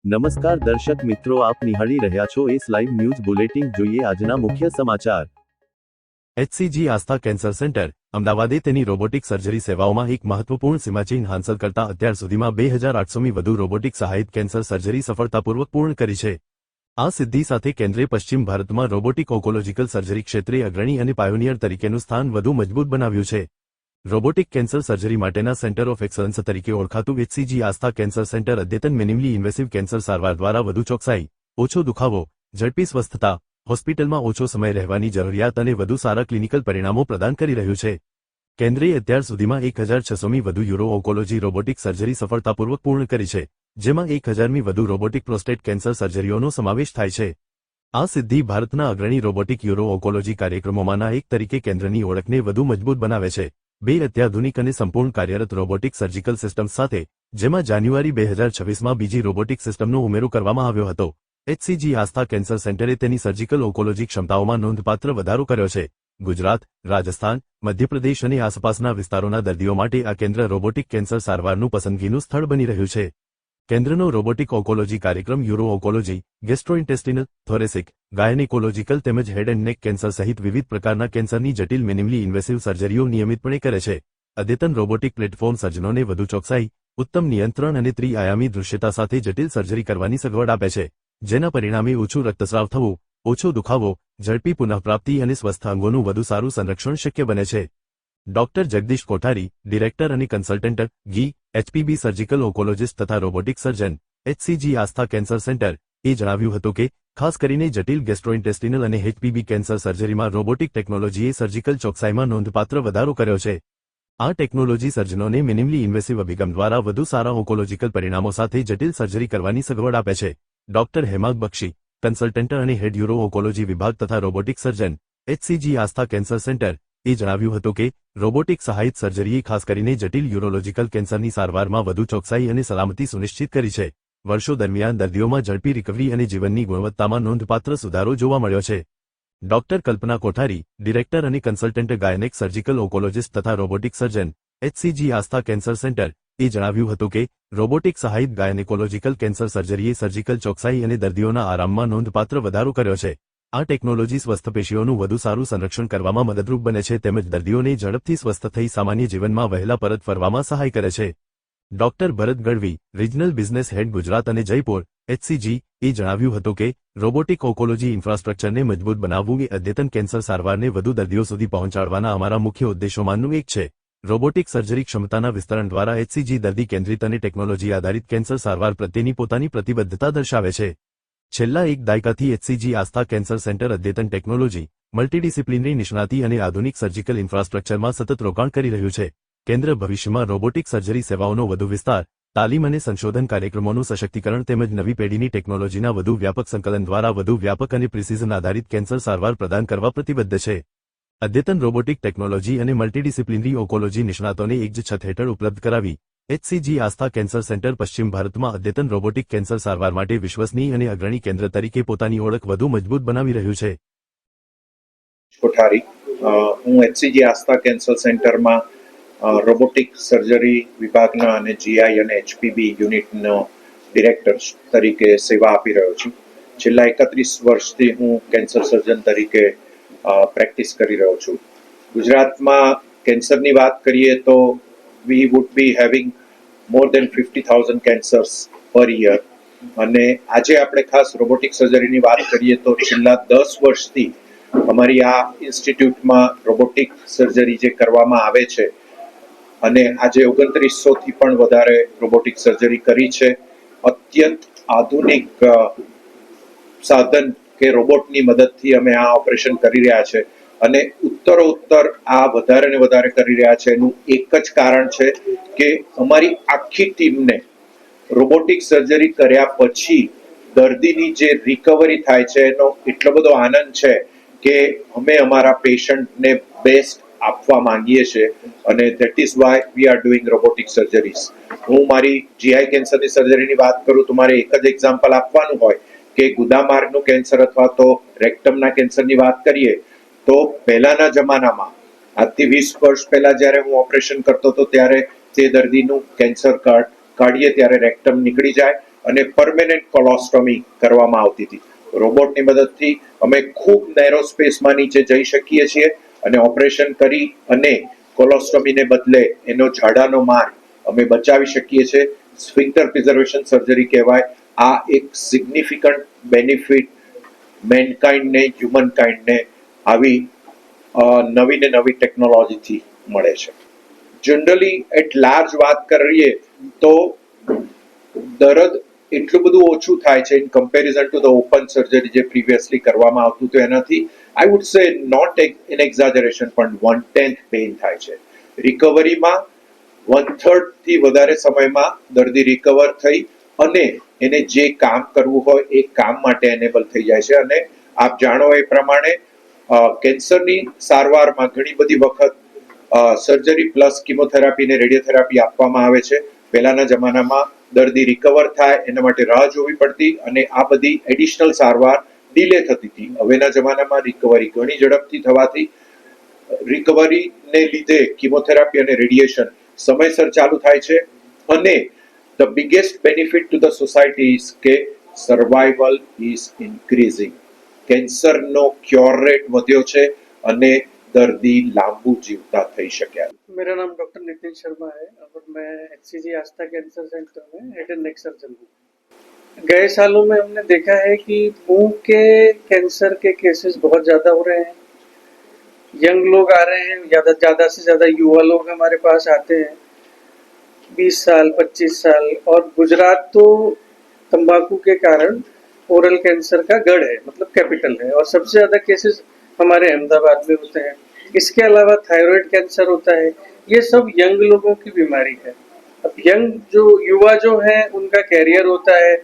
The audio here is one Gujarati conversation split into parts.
નમસ્કાર દર્શક મિત્રો, આપ નિહાળી રહ્યા છો એસ લાઈવ ન્યૂઝ બુલેટિન. જોઈએ આજના મુખ્ય સમાચાર. એચસીજી આસ્થા કેન્સર સેન્ટર અમદાવાદે તેની રોબોટિક સર્જરી સેવાઓમાં એક મહત્વપૂર્ણ સીમાચિહ્ન હાંસલ કરતા અત્યાર સુધીમાં 2800મી વધુ રોબોટિક સહાયિત કેન્સર સર્જરી સફળતાપૂર્વક પૂર્ણ કરી છે. આ સિદ્ધિ સાથે કેન્દ્રે પશ્ચિમ ભારતમાં રોબોટિક ઓન્કોલોજીકલ સર્જરી ક્ષેત્રે અગ્રણી અને પાયોનિયર તરીકેનું સ્થાન વધુ મજબૂત બનાવ્યું છે. રોબોટિક કેન્સર સર્જરી માટેના સેન્ટર ઓફ એક્સલન્સ તરીકે ઓળખાતું એચસીજી આસ્થા કેન્સર સેન્ટર અદ્યતન મિનિમલી ઇન્વેસિવ કેન્સર સારવાર દ્વારા વધુ ચોકસાઈ, ઓછો દુખાવો, ઝડપી સ્વસ્થતા, હોસ્પિટલમાં ઓછો સમય રહેવાની જરૂરિયાત અને વધુ સારા ક્લિનિકલ પરિણામો પ્રદાન કરી રહ્યું છે. કેન્દ્રે અત્યાર સુધીમાં 1600મી વધુ યુરો ઓન્કોલોજી રોબોટિક સર્જરી સફળતાપૂર્વક પૂર્ણ કરી છે, જેમાં 1000મી વધુ રોબોટિક પ્રોસ્ટેટ કેન્સર સર્જરીઓનો સમાવેશ થાય છે. આ સિદ્ધિ ભારતના અગ્રણી રોબોટિક યુરો ઓન્કોલોજી કાર્યક્રમોમાંના એક તરીકે કેન્દ્રની ઓળખને વધુ મજબૂત બનાવે છે. બે અત્યાધુનિક અને સંપૂર્ણ કાર્યરત રોબોટિક સર્જિકલ સિસ્ટમ્સ સાથે, જેમાં જાન્યુઆરી 2026માં બીજી રોબોટિક સિસ્ટમનો ઉમેરો કરવામાં આવ્યો હતો. એચસીજી આસ્થા કેન્સર સેન્ટરે તેની સર્જિકલ ઓન્કોલોજી ક્ષમતાઓમાં નોંધપાત્ર વધારો કર્યો છે. ગુજરાત, રાજસ્થાન, મધ્યપ્રદેશ અને આસપાસના વિસ્તારોના દર્દીઓ માટે આ કેન્દ્ર રોબોટિક કેન્સર સારવારનું પસંદગીનું સ્થળ બની રહ્યું છે. કેન્દ્રનો રોબોટિક ઓન્કોલોજી કાર્યક્રમ યુરો ઓન્કોલોજી, ગેસ્ટ્રોઇન્ટેસ્ટિનલ, થોરેસિક, ગાયનેકોલોજીકલ તેમજ હેડ એન્ડ નેક કેન્સર સહિત વિવિધ પ્રકારના કેન્સરની જટિલ મિનિમલી ઇન્વેસિવ સર્જરીઓ નિયમિતપણે કરે છે. અદ્યતન રોબોટિક પ્લેટફોર્મ સર્જનોને વધુ ચોકસાઈ, ઉત્તમ નિયંત્રણ અને ત્રિઆયામી દૃશ્યતા સાથે જટિલ સર્જરી કરવાની સગવડ આપે છે, જેના પરિણામે ઓછું રક્તસ્રાવ થવું, ઓછો દુખાવો, ઝડપી પુનઃપ્રાપ્તિ અને સ્વસ્થ અંગોનું વધુ સારું સંરક્ષણ શક્ય બને છે. ડોક્ટર જગદીશ કોઠારી, ડિરેક્ટર અને કન્સલ્ટન્ટ, ગી, એચપીબી સર્જિકલ ઓન્કોલોજીસ્ટ તથા રોબોટિક સર્જન, એચસીજી આસ્થા કેન્સર સેન્ટર, એ જણાવ્યું હતું કે, ખાસ કરીને જટિલ ગેસ્ટ્રોઇન્ટેસ્ટિનલ અને એચપીબી કેન્સર સર્જરીમાં રોબોટિક ટેકનોલોજીએ સર્જિકલ ચોકસાઈમાં નોંધપાત્ર વધારો કર્યો છે. આ ટેકનોલોજી સર્જનોને મિનિમલી ઇન્વેસિવ અભિગમ દ્વારા વધુ સારા ઓન્કોલોજીકલ પરિણામો સાથે જટિલ સર્જરી કરવાની સગવડ આપે છે. ડોક્ટર હેમાંગ બક્ષી, કન્સલ્ટન્ટ અને હેડ યુરો ઓન્કોલોજી વિભાગ તથા રોબોટિક સર્જન, એચસીજી આસ્થા કેન્સર સેન્ટર, એ જણાવ્યું હતું કે, રોબોટિક સહાયિત સર્જરીએ ખાસ કરીને જટિલ યુરોલોજીકલ કેન્સરની સારવારમાં વધુ ચોકસાઈ અને સલામતી સુનિશ્ચિત કરી છે. વર્ષો દરમિયાન દર્દીઓમાં ઝડપી રિકવરી અને જીવનની ગુણવત્તામાં નોંધપાત્ર સુધારો જોવા મળ્યો છે. ડોક્ટર કલ્પના કોઠારી, ડિરેક્ટર અને કન્સલ્ટન્ટ ગાયનેક સર્જિકલ ઓન્કોલોજીસ્ટ તથા રોબોટિક સર્જન, એચસીજી આસ્થા કેન્સર સેન્ટર, એ જણાવ્યું હતું કે, રોબોટિક સહાયિત ગાયનેકોલોજીકલ કેન્સર સર્જરીએ સર્જિકલ ચોકસાઈ અને દર્દીઓના આરામમાં નોંધપાત્ર વધારો કર્યો છે. આ ટેકનોલોજી સ્વસ્થ પેશીઓનું વધુ સારું સંરક્ષણ કરવામાં મદદરૂપ બને છે તેમજ દર્દીઓને ઝડપથી સ્વસ્થ થઈ સામાન્ય જીવનમાં વહેલા પરત ફરવામાં સહાય કરે છે. Doctor Bharat Gadhvi, regional business head Gujarat અને જયપુર, એચસીજી, એ જણાવ્યું હતું કે, રોબોટિક ઓન્કોલોજી ઇન્ફ્રાસ્ટ્રક્ચરને મજબૂત બનાવવું એ અદ્યતન કેન્સર સારવારને વધુ દર્દીઓ સુધી પહોંચાડવાના અમારા મુખ્ય ઉદ્દેશોમાંનું એક છે. રોબોટિક સર્જરી ક્ષમતાના વિસ્તરણ દ્વારા એચસીજી દર્દી કેન્દ્રિત અને ટેકનોલોજી આધારિત કેન્સર સારવાર પ્રત્યેની પોતાની પ્રતિબદ્ધતા દર્શાવે છે. છેલ્લા એક દાયકાથી એચસીજી આસ્થા કેન્સર સેન્ટર અદ્યતન ટેકનોલોજી, મલ્ટીડિસિપ્લિનરી નિષ્ણાતી અને આધુનિક સર્જિકલ ઇન્ફ્રાસ્ટ્રક્ચરમાં સતત રોકાણ કરી રહ્યું છે. કેન્દ્ર ભવિષ્યમાં રોબોટિક સર્જરી સેવાઓનો વધુ વિસ્તાર, તાલીમ અને સંશોધન કાર્યક્રમોનું સશક્તિકરણ તેમજ નવી પેઢીની ટેકનોલોજીના વધુ વ્યાપક સંકલન દ્વારા વધુ વ્યાપક અને પ્રિસિઝન આધારિત કેન્સર સારવાર પ્રદાન કરવા પ્રતિબદ્ધ છે. અદ્યતન રોબોટિક ટેકનોલોજી અને મલ્ટીડિસિપ્લિનરી ઓન્કોલોજી નિષ્ણાતોને એક જ છત હેઠળ ઉપલબ્ધ કરાવી, એચસીજી આસ્થા કેન્સર સેન્ટર પશ્ચિમ ભારતમાં અદ્યતન રોબોટિક કેન્સર સારવાર માટે વિશ્વસનીય અને અગ્રણી કેન્દ્ર તરીકે પોતાની ઓળખ વધુ મજબૂત બનાવી રહ્યું છે. કોઠારી, હું એચસીજી આસ્થા કેન્સર સેન્ટરમાં રોબોટિક સર્જરી વિભાગના અને જીઆઈ અને એચપીબી યુનિટનો ડિરેક્ટર તરીકે સેવા આપી રહ્યો છું. છેલ્લા 31 વર્ષથી હું કેન્સર સર્જન તરીકે પ્રેક્ટિસ કરી રહ્યો છું. ગુજરાતમાં કેન્સરની વાત કરીએ તો we would be having more than 50,000 cancers per year. અને આજે આપણે ખાસ રોબોટિક સર્જરીની વાત કરીએ તો છેલ્લા 10 વર્ષથી અમારી આ ઇન્સ્ટિટ્યૂટમાં રોબોટિક સર્જરી જે કરવામાં આવે છે અને આજે 2900થી પણ વધારે રોબોટિક સર્જરી કરી છે. અત્યંત આધુનિક સાધન કે રોબોટની મદદથી અમે આ ઓપરેશન કરી રહ્યા છે અને ઉત્તરોત્તર આ વધારે ને વધારે કરી રહ્યા છે. એનું એક જ કારણ છે કે અમારી આખી ટીમને રોબોટિક સર્જરી કર્યા પછી દર્દીની જે રિકવરી થાય છે એનો એટલો બધો આનંદ છે કે અમે અમારા પેશન્ટને બેસ્ટ આપવા માંગીએ છીએ અને that is why we are doing robotic surgeries. હું મારી જીઆઈ કેન્સરની સર્જરીની વાત કરું તો મારે એક જ એક્ઝામ્પલ આપવાનું હોય કે ગુદામાર્ગનું કેન્સર અથવા તો રેક્ટમના કેન્સરની વાત કરીએ તો પહેલાના જમાનામાં આજથી 20 વર્ષ પહેલા જ્યારે હું ઓપરેશન કરતો હતો ત્યારે તે દર્દીનું કેન્સર કાઢીએ ત્યારે રેક્ટમ નીકળી જાય અને પરમેનન્ટ કોલોસ્ટોમી કરવામાં આવતી હતી. રોબોટની મદદથી અમે ખૂબ નેરો સ્પેસમાં નીચે જઈ શકીએ છીએ અને ઓપરેશન કરી અને કોલોસ્ટોમીને બદલે એનો ઝાડાનો માર્ગ અમે બચાવી શકીએ છીએ. સ્ફિંક્ટર પ્રિઝર્વેશન સર્જરી કહેવાય. આ એક સિગ્નિફિકન્ટ બેનિફિટ મેનકાઇન્ડને, હ્યુમનકાઇન્ડને આવી નવી ને નવી ટેકનોલોજીથી મળે છે. જનરલી એટ લાર્જ વાત કરીએ તો દર્દ એટલું બધું ઓછું થાય છે in comparison to the open surgery જે પ્રીવિયસલી કરવામાં આવતું હતું એનાથી I would say not in exaggeration પણ 1/10 પેઇન થાય છે. રિકવરીમાં 1/3 થી વધારે સમયમાં દર્દી રિકવર થઈ અને એને જે કામ કરવું હોય એ કામ માટે એનેબલ થઈ જાય છે. અને આપ જાણો એ પ્રમાણે કેન્સરની સારવારમાં ઘણી બધી વખત સર્જરી પ્લસ કિમોથેરાપી ને રેડિયોથેરાપી આપવામાં આવે છે. પહેલાના જમાનામાં દર્દી રિકવર થાય એના માટે રાહ જોવી પડતી અને આ બધી એડિશનલ સારવાર ડિલે થતી હતી. હવેના જમાનામાં રિકવરી ઘણી ઝડપથી થવાથી રિકવરીને લીધે કિમોથેરાપી અને રેડિયેશન સમયસર ચાલુ થાય છે અને the biggest benefit to the society is કે સર્વાઇવલ ઇઝ ઇન્ક્રીઝિંગ. કેન્સરનો ક્યોર રેટ વધ્યો છે અને दर्दी लांबू जीवता થઈ શક્યા. मेरा नाम डॉक्टर नितिन शर्मा है और मैं एचसीजी आस्था कैंसर सेंटर में हेड एंड नेक सर्जन हूँ. गए सालों में हमने देखा है कि मुंह के कैंसर के केसेस बहुत ज़्यादा हो रहे हैं. यंग लोग आ रहे हैं, ज़्यादा से ज़्यादा युवा लोग हमारे पास आते हैं, 20 साल 25 साल. और गुजरात तो तंबाकू के कारण ओरल कैंसर का गढ़ है, मतलब कैपिटल है, और सबसे ज़्यादा केसेस हमारे अहमदाबाद में होते हैं. इसके अलावा थायराइड कैंसर होता है. ये सब यंग लोगों की बीमारी है. अब यंग जो युवा जो है उनका कैरियर होता है.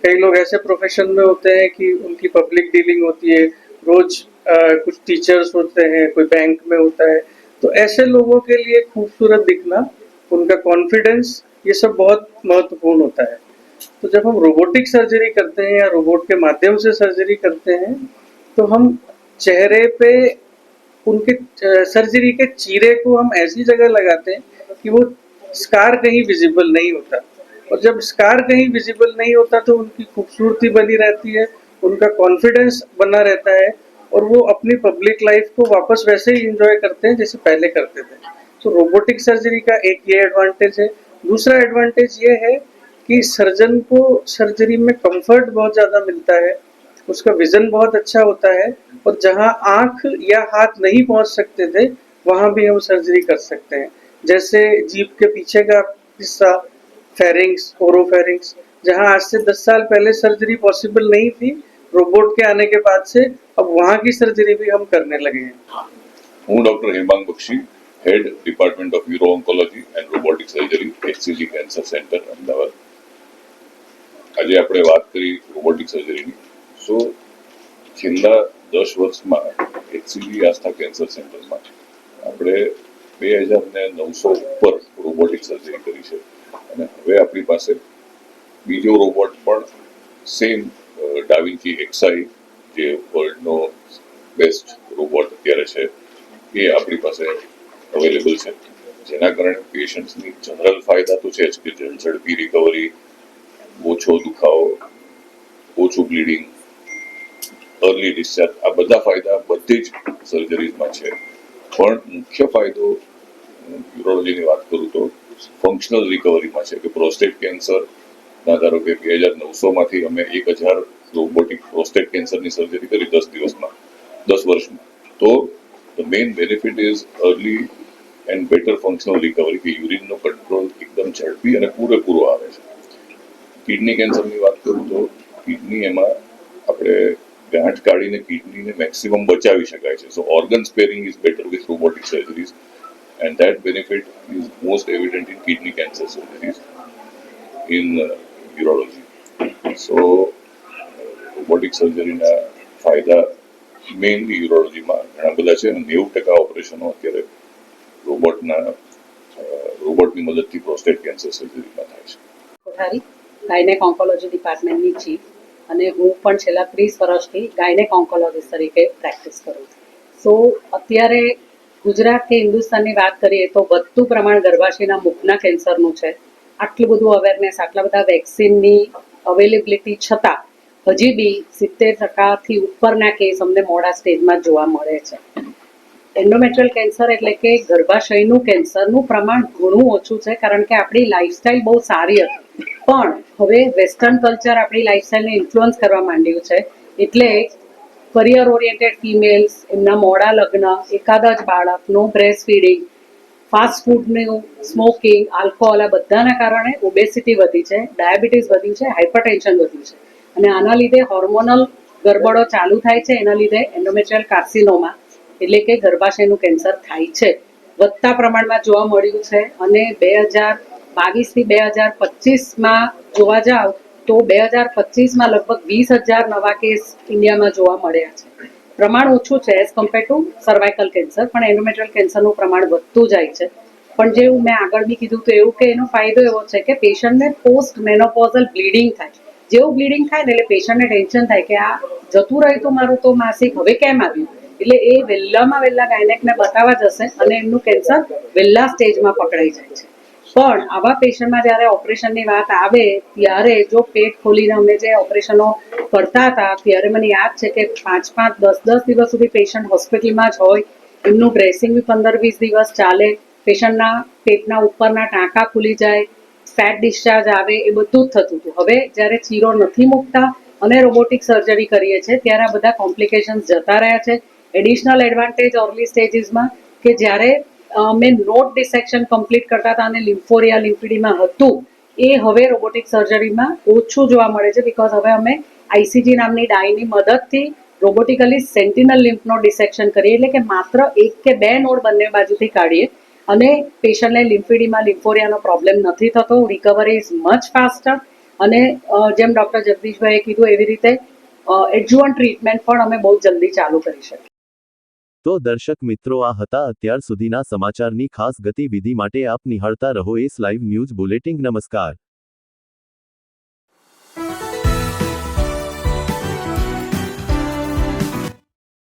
कई लोग ऐसे प्रोफेशन में होते हैं कि उनकी पब्लिक डीलिंग होती है, रोज कुछ टीचर्स होते हैं, कोई बैंक में होता है. तो ऐसे लोगों के लिए खूबसूरत दिखना, उनका कॉन्फिडेंस, ये सब बहुत महत्वपूर्ण होता है. तो जब हम रोबोटिक सर्जरी करते हैं या रोबोट के माध्यम से सर्जरी करते हैं तो हम चेहरे पे उनके सर्जरी के चीरे को हम ऐसी जगह लगाते हैं कि वो स्कार कहीं विजिबल नहीं होता. और जब स्कार कहीं विजिबल नहीं होता तो उनकी खूबसूरती बनी रहती है, उनका कॉन्फिडेंस बना रहता है और वो अपनी पब्लिक लाइफ को वापस वैसे ही एंजॉय करते हैं जैसे पहले करते थे. तो रोबोटिक सर्जरी का एक ये एडवांटेज है. दूसरा एडवांटेज ये है कि सर्जन को सर्जरी में कंफर्ट बहुत ज़्यादा मिलता है, उसका विजन बहुत अच्छा होता है और जहां आंख या हाथ नहीं पहुंच सकते थे वहां भी हम सर्जरी कर सकते हैं. जैसे जीभ के पीछे का हिस्सा, फेरिंग्स, ओरोफेरिंग्स, जहां आज से 10 साल पहले सर्जरी पॉसिबल नहीं थी, रोबोट के आने के बाद से अब वहां की सर्जरी भी हम करने लगे हैं. હું doctor Hemang Bakshi, head department of uro oncology and robotic surgery, HCG cancer centre, Ahmedabad. આજે આપણે વાત કરી રોબોટિક સર્જરીની. સો છેલ્લા 10 વર્ષમાં એચસીજી આસ્થા કેન્સર સેન્ટરમાં આપણે 2900 ઉપર રોબોટિક સર્જરી કરી છે અને હવે આપણી પાસે બીજો રોબોટ પણ સેમ ડાવિન્ચી એક્સઆઈ જે વર્લ્ડનો બેસ્ટ રોબોટ અત્યારે છે એ આપણી પાસે અવેલેબલ છે, જેના કારણે પેશન્ટ્સની જનરલ ફાયદા તો છે જ કે ઝડપી રિકવરી, ઓછો દુખાવો, ઓછું બ્લીડિંગ, અર્લી ડિસ્ચાર્જ, આ બધા ફાયદા બધી જ સર્જરીઝમાં છે. પણ મુખ્ય ફાયદો યુરોલોજીની વાત કરું તો ફંક્શનલ રિકવરીમાં છે કે પ્રોસ્ટેટ કેન્સરના ધારો કે 2900માંથી અમે 1000 રોબોટિક પ્રોસ્ટેટ કેન્સરની સર્જરી કરી 10 વર્ષમાં. તો the main benefit is early and better functional recovery, કે યુરિનનો કંટ્રોલ એકદમ ઝડપી અને પૂરેપૂરો આવે છે. કિડની કેન્સરની વાત કરું તો કિડની એમાં આપણે ગાંઠ કાઢીને કિડનીને મેક્સિમમ બચાવી શકાય છે. So organ sparing is better with robotic surgeries and that benefit is most evident in kidney cancer surgeries in urology. So robotic સર્જરીના ફાયદા મેઇનલી યુરોલોજીમાં ઘણા બધા છે અને 90% ઓપરેશનો અત્યારે રોબોટની મદદથી પ્રોસ્ટેટ કેન્સર સર્જરીમાં થાય છે. કોઠારી ગાયનેક ઓન્કોલોજી ડિપાર્ટમેન્ટની ચીફ અને હું પણ છેલ્લા 30 વર્ષથી ગાયનેક ઓન્કોલોજીસ્ટ તરીકે પ્રેક્ટિસ કરું છું. સો અત્યારે ગુજરાત કે હિન્દુસ્તાનની વાત કરીએ તો વધતું પ્રમાણ ગર્ભાશયના મુખના કેન્સરનું છે. આટલું બધું અવેરનેસ, આટલા બધા વેક્સિનની અવેલેબિલિટી છતાં હજી બી 70% ઉપરના કેસ અમને મોડા સ્ટેજમાં જોવા મળે છે. એન્ડોમેટ્રિયલ કેન્સર એટલે કે ગર્ભાશયનું કેન્સરનું પ્રમાણ ઘણું ઓછું છે, કારણ કે આપણી લાઈફસ્ટાઈલ બહુ સારી હતી. પણ હવે વેસ્ટર્ન કલ્ચર આપણી લાઈફસ્ટાઈલને ઇન્ફ્લુઅન્સ કરવા માંડ્યું છે, એટલે કરિયર ઓરિએન્ટેડ ફિમેલ્સ, એમના મોડા લગ્ન, એકાદ જ બાળક, નો બ્રેસ્ટ ફીડિંગ, ફાસ્ટ ફૂડનું સ્મોકિંગ, આલ્કોહોલ, આ બધાના કારણે ઓબેસિટી વધી છે, ડાયાબિટીસ વધ્યું છે, હાઇપરટેન્શન વધ્યું છે. અને આના લીધે હોર્મોનલ ગરબડો ચાલુ થાય છે, એના લીધે એન્ડોમેટ્રિયલ કાર્સિનોમા એટલે કે ગર્ભાશયનું કેન્સર થાય છે, વધતા પ્રમાણમાં જોવા મળ્યું છે. અને 2022થી 2025માં જોવા જાવ તો 2025માં લગભગ 20,000 નવા કેસ ઇન્ડિયામાં જોવા મળ્યા છે. પ્રમાણ ઓછું છે as compare to cervical cancer, પણ એન્ડોમેટ્રિયલ કેન્સરનું પ્રમાણ વધતું જાય છે. પણ જેવું મેં આગળ બી કીધું તો એવું કે એનો ફાયદો એવો છે કે પેશન્ટને પોસ્ટ મેનોપોઝલ બ્લીડિંગ થાય. જેવું બ્લીડિંગ થાય ને એટલે પેશન્ટને ટેન્શન થાય કે આ જતું રહ્યું તો મારું તો માસિક હવે કેમ આવ્યું, એટલે એ વહેલામાં વહેલા ગાયનેકને બતાવવા જશે અને એમનું કેન્સર વહેલા સ્ટેજમાં પકડાઈ જાય છે. પણ આવા પેશન્ટમાં જ્યારે ઓપરેશનની વાત આવે ત્યારે જો પેટ ખોલીને અમે જે ઓપરેશનો કરતા હતા ત્યારે મને યાદ છે કે 5-5, 10-10 દિવસ સુધી પેશન્ટ હોસ્પિટલમાં જ હોય, એમનું ડ્રેસિંગ બી 15-20 દિવસ ચાલે, પેશન્ટના પેટના ઉપરના ટાંકા ખુલી જાય, ફેટ ડિસ્ચાર્જ આવે, એ બધું જ થતું હતું. હવે જ્યારે ચીરો નથી મૂકતા અને રોબોટિક સર્જરી કરીએ છીએ ત્યારે આ બધા કોમ્પ્લિકેશન્સ જતા રહ્યા છે. એડિશનલ એડવાન્ટેજ અર્લી સ્ટેજીસમાં કે જ્યારે અમે નોટ ડિસેક્શન કમ્પ્લીટ કરતા હતા અને લિમ્ફોરિયા લિમ્ફીડીમાં હતું, એ હવે રોબોટિક સર્જરીમાં ઓછું જોવા મળે છે, બિકોઝ હવે અમે આઈસીજી નામની ડાયની મદદથી રોબોટિકલી સેન્ટિનલ લિમ્ફ નોડ ડિસેક્શન કરીએ, એટલે કે માત્ર 1 કે 2 નોડ બંને બાજુથી કાઢીએ અને પેશન્ટને લિમ્ફીડીમાં લિમ્ફોરિયાનો પ્રોબ્લેમ નથી થતો. Recovery is much faster. અને જેમ ડૉક્ટર જગદીશભાઈએ કીધું એવી રીતે એડજુવન્ટ ટ્રીટમેન્ટ પણ અમે બહુ જલ્દી ચાલુ કરી શકીએ. તો દર્શક મિત્રો, આ હતા અત્યાર સુધીના સમાચારની ખાસ ગતિવિધિ માટે આપ નિહાળતા રહો એસ લાઈવ ન્યૂઝ બુલેટિન. નમસ્કાર.